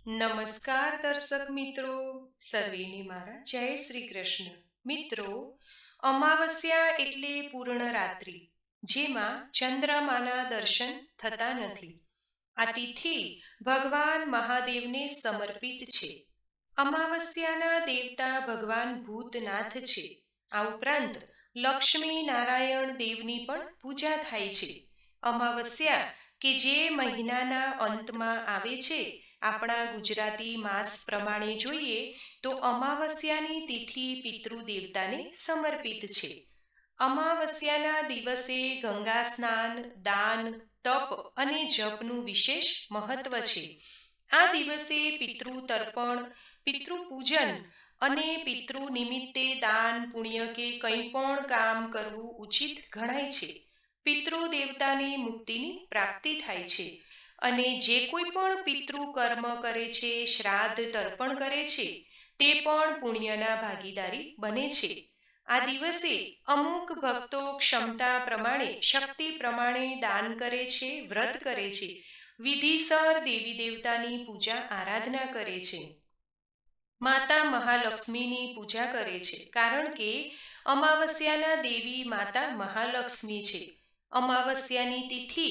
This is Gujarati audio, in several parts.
નમસ્કાર દર્શક મિત્રો, સર્વેને મારા જય શ્રી કૃષ્ણ. મિત્રો, અમાવસ્યા એટલે પૂર્ણ રાત્રિ, જેમાં ચંદ્રમાના દર્શન થતા નથી. આ તિથિ ભગવાન મહાદેવને સમર્પિત છે. અમાવસ્યાના દેવતા ભગવાન ભૂતનાથ છે. આ ઉપરાંત લક્ષ્મી નારાયણ દેવની પણ પૂજા થાય છે. અમાવસ્યા કે જે મહિનાના અંતમાં આવે છે, આપણા ગુજરાતી માસ પ્રમાણે જોઈએ તો અમાવસ્યાની તિથિ પિતૃદેવતાને સમર્પિત છે. અમાવસ્યાના દિવસે ગંગા સ્નાન, દાન, તપ અને જપનું વિશેષ મહત્વ છે. આ દિવસે પિતૃ તર્પણ, પિતૃ પૂજન અને પિતૃ નિમિત્તે દાન, પુણ્ય કે કંઈ પણ કામ કરવું ઉચિત ગણાય છે. પિતૃ દેવતાને મુક્તિની પ્રાપ્તિ થાય છે અને જે કોઈ પણ પિતૃ કર્મ કરે છે, શ્રાદ્ધ તર્પણ કરે છે, તે પણ પુણ્યના ભાગીદારી બને છે. આ દિવસે અમુક ભક્તો ક્ષમતા પ્રમાણે, શક્તિ પ્રમાણે દાન કરે છે, વ્રત કરે છે, વિધિસર દેવી દેવતાની પૂજા આરાધના કરે છે, માતા મહાલક્ષ્મીની પૂજા કરે છે, કારણ કે અમાવસ્યાના દેવી માતા મહાલક્ષ્મી છે. અમાવસ્યાની તિથિ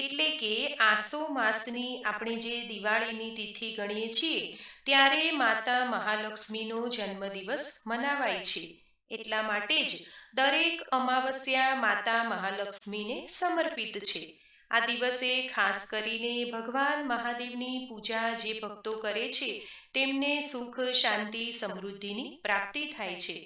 એટલે કે આસો માસની આપણે જે દિવાળીની તિથિ ગણીએ છીએ, ત્યારે માતા મહાલક્ષ્મીનો જન્મદિવસ મનાવાય છે. એટલા માટે જ દરેક અમાવસ્યા માતા મહાલક્ષ્મીને સમર્પિત છે. આ દિવસે ખાસ કરીને ભગવાન મહાદેવની પૂજા જે ભક્તો કરે છે, તેમને સુખ, શાંતિ, સમૃદ્ધિની પ્રાપ્તિ થાય છે.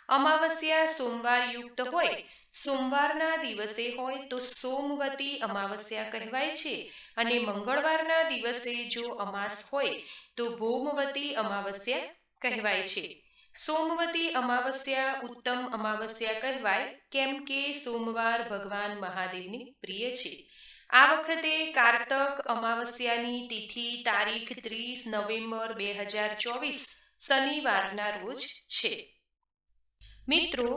અમાવસ્યા સોમવાર યુક્ત હોય, સોમવારના દિવસે હોય તો સોમવતી અમાવસ્યા કહેવાય છે અને મંગળવારના દિવસે જો અમાસ હોય તો ભૌમવતી અમાવસ્યા કહેવાય છે. સોમવતી અમાવસ્યા ઉત્તમ અમાવસ્યા કહેવાય, કેમ કે સોમવાર ભગવાન મહાદેવને પ્રિય છે. આ વખતે કારતક અમાવસ્યાની તિથિ તારીખ 30 નવેમ્બર 2024 શનિવારના રોજ છે. મિત્રો,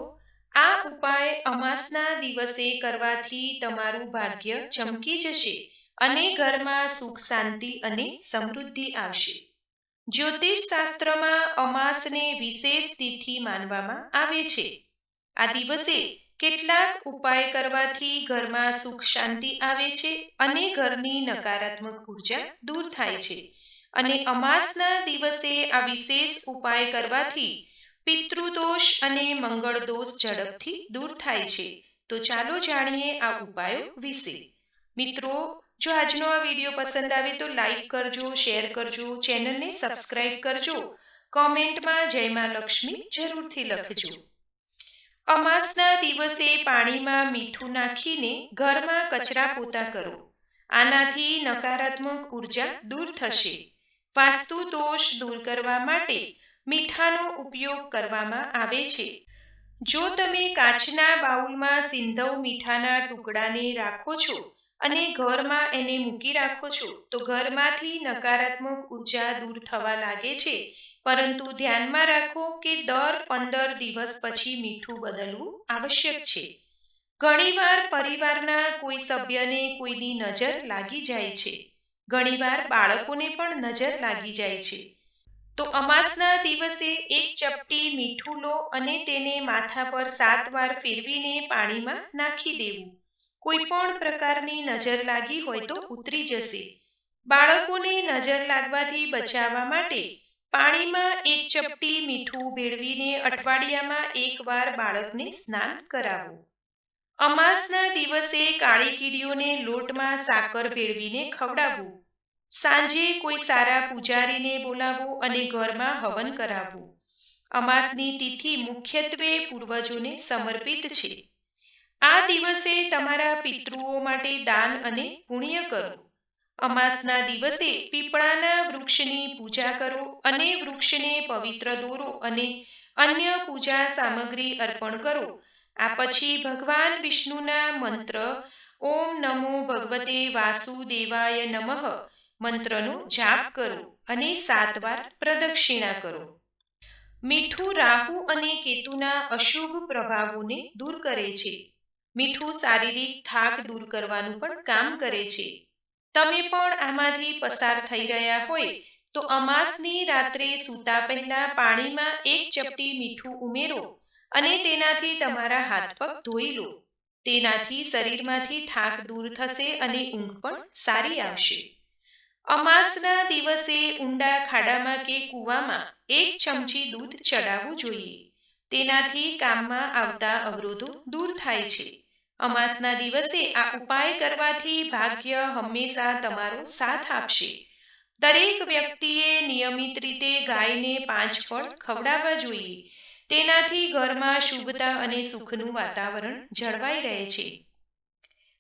આ ઉપાય અમાસના દિવસે કરવાથી તમારું ભાગ્ય ચમકી જશે અને ઘરમાં સુખ, શાંતિ અને સમૃદ્ધિ આવશે. જ્યોતિષ શાસ્ત્રમાં અમાસને વિશેષ તિથિ માનવામાં આવે છે. આ દિવસે કેટલાક ઉપાય કરવાથી ઘરમાં સુખ, શાંતિ આવે છે અને ઘરની નકારાત્મક ઉર્જા દૂર થાય છે. અને અમાસના દિવસે આ વિશેષ ઉપાય કરવાથી પિતૃદોષ અને મંગળ દોષ ઝડપથી દૂર થાય છે. તો ચાલો જાણીએ આ ઉપાયો વિશે. મિત્રો, જો આજનો આ વિડીયો પસંદ આવે તો લાઈક કરજો, શેર કરજો, ચેનલને સબસ્ક્રાઇબ કરજો, કોમેન્ટમાં જય માં લક્ષ્મી જરૂરથી લખજો. અમાસના દિવસે પાણીમાં મીઠું નાખીને ઘરમાં કચરા પોતા કરો. આનાથી નકારાત્મક ઉર્જા દૂર થશે. વાસ્તુ દોષ દૂર કરવા માટે મીઠાનો ઉપયોગ કરવામાં આવે છે. જો તમે કાચના બાઉલમાં સિંધવ મીઠાના ટુકડાને રાખો છો અને ઘરમાં એને મૂકી રાખો છો, તો ઘરમાંથી નકારાત્મક ઉર્જા દૂર થવા લાગે છે. પરંતુ ધ્યાનમાં રાખો કે દર 15 દિવસ પછી મીઠું બદલવું આવશ્યક છે. ઘણીવાર પરિવારના કોઈ સભ્યને કોઈની નજર લાગી જાય છે. ઘણીવાર બાળકોને પણ નજર લાગી જાય છે. તો અમાસના દિવસે એક ચપટી મીઠું લો અને તેને માથા પર 7 વાર ફેરવીને પાણીમાં નાખી દેવું. કોઈ પણ પ્રકારની નજર લાગી હોય તો ઉતરી જશે. બાળકોને નજર લાગવાથી બચાવવા માટે પાણીમાં એક ચપટી મીઠું ભેળવીને અઠવાડિયામાં એકવાર બાળકને સ્નાન કરાવો. અમાસના દિવસે કાળી કીડીઓને લોટમાં સાકર ભેળવીને ખવડાવવું. સાંજે કોઈ સારા પૂજારીને બોલાવો અને ઘરમાં હવન કરાવવું. અમાસની તિથિ મુખ્યત્વે પૂર્વજોને સમર્પિત છે. આ દિવસે તમારા પિતૃઓ માટે દાન અને પુણ્ય કરો. અમાસના દિવસે પીપળાના વૃક્ષની પૂજા કરો અને વૃક્ષને પવિત્ર દોરો અને અન્ય પૂજા સામગ્રી અર્પણ કરો. આ પછી ભગવાન વિષ્ણુના મંત્ર ઓમ નમો ભગવતે વાસુદેવાય નમઃ મંત્રનો જાપ કરો અને 7 વાર પ્રદક્ષિણા કરો. મીઠું રાહુ અને કેતુના અશુભ પ્રભાવોને દૂર કરે છે. મીઠું શારીરિક થાક દૂર કરવાનું પણ કામ કરે છે. તમે પણ આમાંથી પસાર થઈ રહ્યા હોય તો અમાસની રાત્રે સૂતા પહેલા પાણીમાં એક ચપટી મીઠું ઉમેરો અને તેનાથી તમારા હાથ પગ ધોઈ લો. તેનાથી શરીરમાંથી થાક દૂર થશે અને ઊંઘ પણ સારી આવશે. અમાસના દિવસે ઊંડા ખાડામાં કે કૂવામાં 1 ચમચી દૂધ ચડાવવું જોઈએ. તેનાથી કામમાં આવતા અવરોધો દૂર થાય છે. અમાસના દિવસે આ ઉપાય કરવાથી ભાગ્ય હંમેશા તમારો સાથ આપશે. દરેક વ્યક્તિએ નિયમિત રીતે ગાયને 5 ફળ ખવડાવવા જોઈએ. તેનાથી ઘરમાં શુભતા અને સુખનું વાતાવરણ જળવાઈ રહે છે.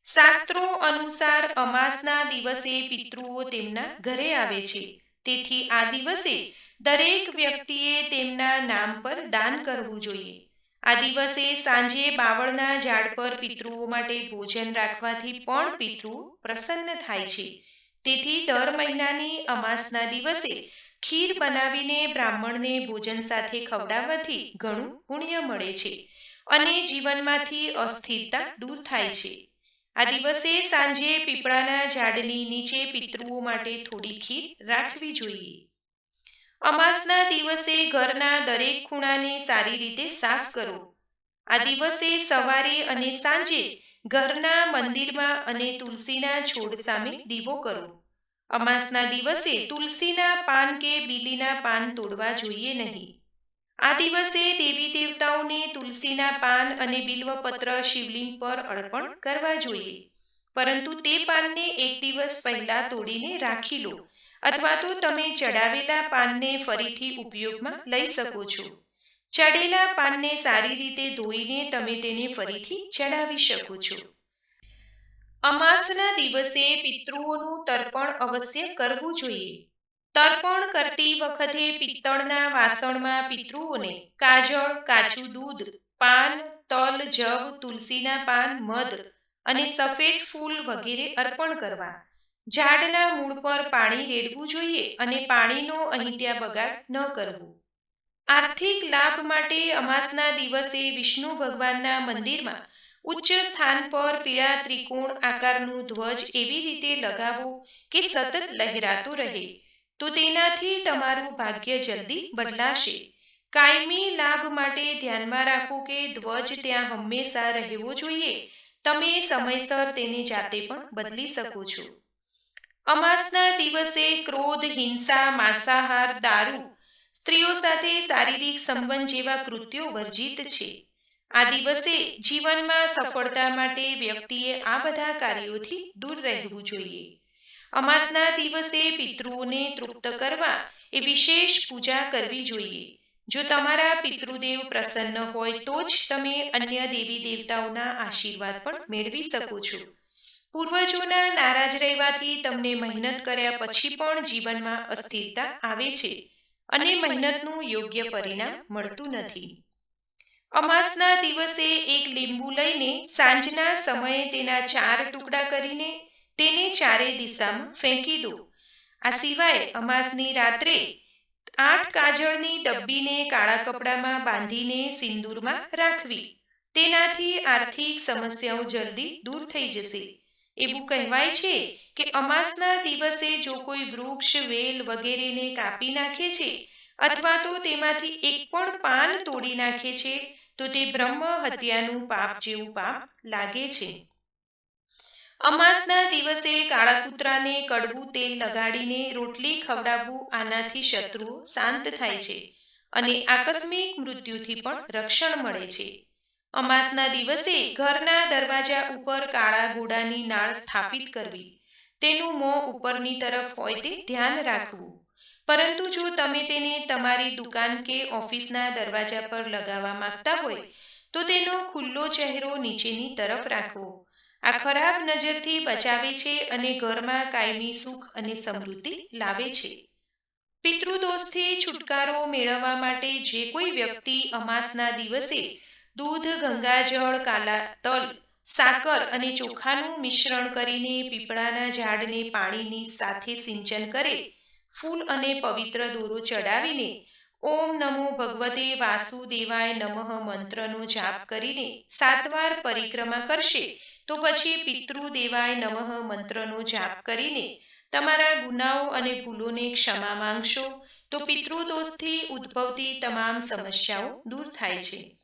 શાસ્ત્રો અનુસાર અમાસના દિવસે પિતૃઓ તેમના ઘરે આવે છે. તેથી આ દિવસે દરેક વ્યક્તિએ તેમના નામ પર દાન કરવું જોઈએ. આ દિવસે સાંજે બાવળના ઝાડ પર પિતૃઓ માટે ભોજન રાખવાથી પણ પિતૃ પ્રસન્ન થાય છે. તેથી દર મહિનાની અમાસના દિવસે ખીર બનાવીને બ્રાહ્મણને ભોજન સાથે ખવડાવવાથી ઘણું પુણ્ય મળે છે અને જીવનમાંથી અસ્થિરતા દૂર થાય છે. આ દિવસે સાંજે પીપળાના ઝાડની નીચે પિતૃઓ માટે થોડી ખીર રાખવી જોઈએ. અમાસના દિવસે ઘરના દરેક ખૂણાને સારી રીતે સાફ કરો. આ દિવસે સવારે અને સાંજે ઘરના મંદિરમાં અને તુલસીના છોડ સામે દીવો કરો. અમાસના દિવસે તુલસીના પાન કે બીલીના પાન તોડવા જોઈએ નહીં. આ દિવસે દેવી દેવતાઓને તુલસીના પાન અને બિલ્વપત્ર શિવલિંગ પર અર્પણ કરવા જોઈએ. પરંતુ તે પાનને 1 દિવસ પહેલા તોડીને રાખી લો, અથવા તો તમે ચડાવેલા પાનને ફરીથી ઉપયોગમાં લઈ શકો છો. ચડેલા પાનને સારી રીતે ધોઈને તમે તેને ફરીથી ચડાવી શકો છો. અમાસના દિવસે પિતૃઓનું તર્પણ અવશ્ય કરવું જોઈએ. તર્પણ કરતી વખતે પિત્તળના વાસણમાં પિતૃઓને કાજળ, કાચું દૂધ, પાન, તલ, જવ, તુલસીના પાન, મધ અને સફેદ ફૂલ વગેરે અર્પણ કરવા. ઝાડના મૂળ પર પાણી રેડવું જોઈએ અને પાણીનો અહીં ત્યાં બગાડ ન કરવો. આર્થિક લાભ માટે અમાસના દિવસે વિષ્ણુ ભગવાનના મંદિરમાં ઉચ્ચ સ્થાન પર પીળા ત્રિકોણ આકારનું ધ્વજ એવી રીતે લગાવો કે સતત લહેરાતો રહે. તો તેનાથી તમારું ભાગ્ય જલ્દી બદલાશે. કાયમી લાભ માટે ધ્યાનમાં રાખો કે ધ્વજ ત્યાં હંમેશા રહેવો જોઈએ. તમે સમયસર તેને જાતે પણ બદલી શકો છો. અમાસના દિવસે ક્રોધ, હિંસા, માંસાહાર, દારૂ, સ્ત્રીઓ સાથે શારીરિક સંબંધ જેવા કૃત્યો વર્જિત છે. આ દિવસે જીવનમાં સફળતા માટે વ્યક્તિએ આ બધા કાર્યોથી દૂર રહેવું જોઈએ. અમાસના દિવસે પિતૃઓને તૃપ્ત કરવા એ વિશેષ પૂજા કરવી જોઈએ. જો તમારા પિતૃદેવ પ્રસન્ન હોય તો જ તમે અન્ય દેવી દેવતાઓના આશીર્વાદ પણ મેળવી શકો છો. પૂર્વજોના નારાજ રહેવાથી તમને મહેનત કર્યા પછી પણ જીવનમાં અસ્થિરતા આવે છે અને મહેનતનું યોગ્ય પરિણામ મળતું નથી. અમાસના દિવસે એક લીંબુ લઈને સાંજના સમયે તેના 4 ટુકડા કરીને તેને ચારે દિશામાં ફેંકી દો. આ સિવાય અમાસની રાત્રે 8 કાજળની ડબ્બીને કાળા કપડામાં બાંધીને સિંદૂરમાં રાખવી. તેનાથી આર્થિક સમસ્યાઓ જલ્દી દૂર થઈ જશે. એવું કહેવાય છે કે અમાસના દિવસે જો કોઈ વૃક્ષ, વેલ વગેરેને કાપી નાખે છે અથવા તો તેમાંથી એક પણ પાન તોડી નાખે છે તો તે બ્રહ્મ હત્યાનું પાપ જેવું પાપ લાગે છે. અમાસના દિવસે કાળા કૂતરાને કડવું તેલ લગાડીને રોટલી ખવડાવવું. આનાથી શત્રુઓ શાંત થાય છે અને આકસ્મિક મૃત્યુથી પણ રક્ષણ મળે છે. અમાસના દિવસે ઘરના દરવાજા ઉપર કાળા ઘોડાની નાળ સ્થાપિત કરવી. તેનું મોં ઉપરની તરફ હોય તે ધ્યાન રાખવું. પરંતુ જો તમે તેને તમારી દુકાન કે ઓફિસના દરવાજા પર લગાવવા માંગતા હોય તો તેનો ખુલ્લો ચહેરો નીચેની તરફ રાખવો. આ ખરાબ નજરથી બચાવે છે અને ઘરમાં કાયમી સુખ અને સમૃદ્ધિ લાવે છે. પિતૃદોષથી છુટકારો મેળવવા માટે જે કોઈ વ્યક્તિ અમાસના દિવસે દૂધ, ગંગાજળ, કાલા તલ, સાકર અને ચોખાનું મિશ્રણ કરીને પીપળાના ઝાડને પાણીની સાથે સિંચન કરે, ફૂલ અને પવિત્ર દોરો ચડાવીને ઓમ નમો ભગવતે વાસુદેવાય નમઃ મંત્રનો જાપ કરીને 7 વાર પરિક્રમા કરશે તો પછી પિતૃદેવાય નમઃ મંત્રનો જાપ કરીને તમારા ગુનાઓ અને ભૂલોને ક્ષમા માંગશો તો પિતૃદોષથી ઉદ્ભવતી તમામ સમસ્યાઓ દૂર થાય છે.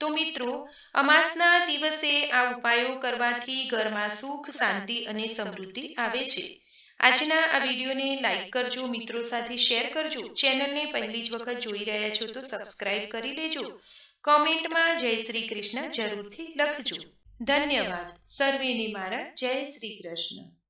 તો મિત્રો, અમાસના દિવસે આ ઉપાયો કરવાથી ઘરમાં સુખ, શાંતિ અને સમૃદ્ધિ આવે છે. આજના આ વિડીયોને લાઈક કરજો, મિત્રો સાથે શેર કરજો. ચેનલને પહેલી જ વખત જોઈ રહ્યા છો તો સબસ્ક્રાઇબ કરી લેજો. કોમેન્ટમાં જય શ્રી કૃષ્ણ જરૂરથી લખજો. ધન્યવાદ. સર્વેને મારા જય શ્રી કૃષ્ણ.